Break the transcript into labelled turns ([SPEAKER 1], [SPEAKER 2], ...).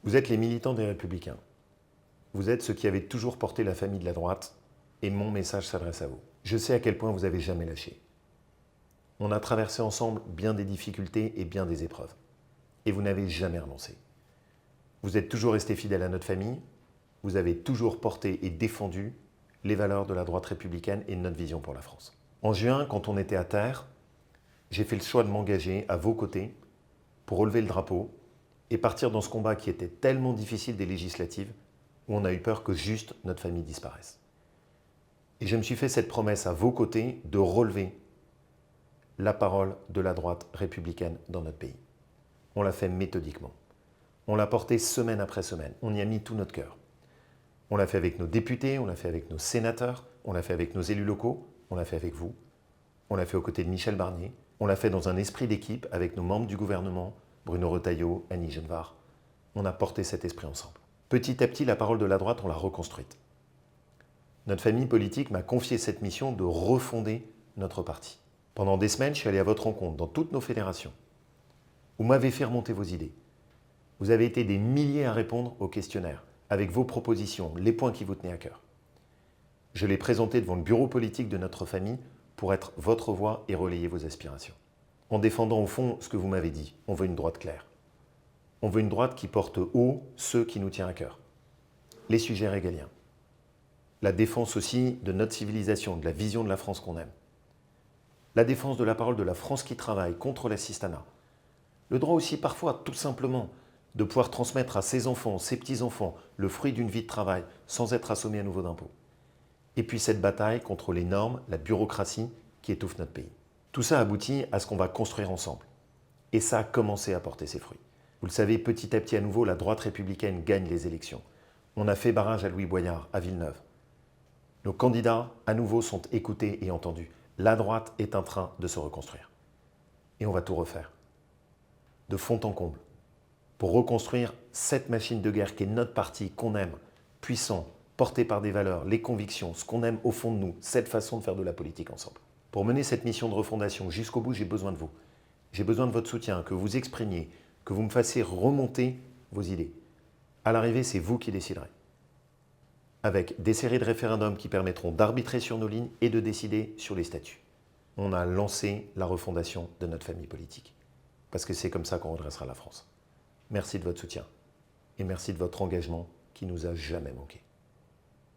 [SPEAKER 1] Vous êtes les militants des Républicains. Vous êtes ceux qui avaient toujours porté la famille de la droite et mon message s'adresse à vous. Je sais à quel point vous n'avez jamais lâché. On a traversé ensemble bien des difficultés et bien des épreuves. Et vous n'avez jamais renoncé. Vous êtes toujours resté fidèle à notre famille. Vous avez toujours porté et défendu les valeurs de la droite républicaine et de notre vision pour la France. En juin, quand on était à terre, j'ai fait le choix de m'engager à vos côtés pour relever le drapeau et partir dans ce combat qui était tellement difficile des législatives où on a eu peur que juste notre famille disparaisse. Et je me suis fait cette promesse à vos côtés de relever la parole de la droite républicaine dans notre pays. On l'a fait méthodiquement. On l'a porté semaine après semaine. On y a mis tout notre cœur. On l'a fait avec nos députés, on l'a fait avec nos sénateurs, on l'a fait avec nos élus locaux, on l'a fait avec vous. On l'a fait aux côtés de Michel Barnier. On l'a fait dans un esprit d'équipe avec nos membres du gouvernement, Bruno Retailleau, Annie Genevard. On a porté cet esprit ensemble. Petit à petit, la parole de la droite, on l'a reconstruite. Notre famille politique m'a confié cette mission de refonder notre parti. Pendant des semaines, je suis allé à votre rencontre dans toutes nos fédérations. Vous m'avez fait remonter vos idées. Vous avez été des milliers à répondre aux questionnaires, avec vos propositions, les points qui vous tenaient à cœur. Je les présentais devant le bureau politique de notre famille pour être votre voix et relayer vos aspirations. En défendant au fond ce que vous m'avez dit, on veut une droite claire. On veut une droite qui porte haut ceux qui nous tiennent à cœur. Les sujets régaliens. La défense aussi de notre civilisation, de la vision de la France qu'on aime. La défense de la parole de la France qui travaille contre l'assistanat. Le droit aussi parfois, tout simplement, de pouvoir transmettre à ses enfants, ses petits-enfants, le fruit d'une vie de travail sans être assommé à nouveau d'impôts. Et puis cette bataille contre les normes, la bureaucratie qui étouffe notre pays. Tout ça aboutit à ce qu'on va construire ensemble. Et ça a commencé à porter ses fruits. Vous le savez, petit à petit à nouveau, la droite républicaine gagne les élections. On a fait barrage à Louis Boyard, à Villeneuve. Nos candidats, à nouveau, sont écoutés et entendus. La droite est en train de se reconstruire. Et on va tout refaire. De fond en comble. Pour reconstruire cette machine de guerre qui est notre parti, qu'on aime, puissant, porté par des valeurs, les convictions, ce qu'on aime au fond de nous, cette façon de faire de la politique ensemble. Pour mener cette mission de refondation jusqu'au bout, j'ai besoin de vous. J'ai besoin de votre soutien, que vous exprimiez, que vous me fassiez remonter vos idées. À l'arrivée, c'est vous qui déciderez. Avec des séries de référendums qui permettront d'arbitrer sur nos lignes et de décider sur les statuts. On a lancé la refondation de notre famille politique. Parce que c'est comme ça qu'on redressera la France. Merci de votre soutien et merci de votre engagement qui nous a jamais manqué.